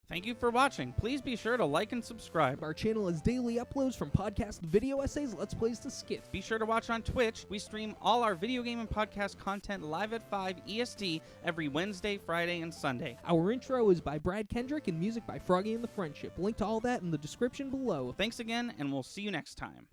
Thank you for watching. Please be sure to like and subscribe. Our channel has daily uploads from podcast video essays, let's plays to skits. Be sure to watch on Twitch. We stream all our video game and podcast content live at 5 EST every Wednesday, Friday, and Sunday. Our intro is by Brad Kendrick and music by Froggy and the Friendship. Link to all that in the description below. Thanks again, and we'll see you next time.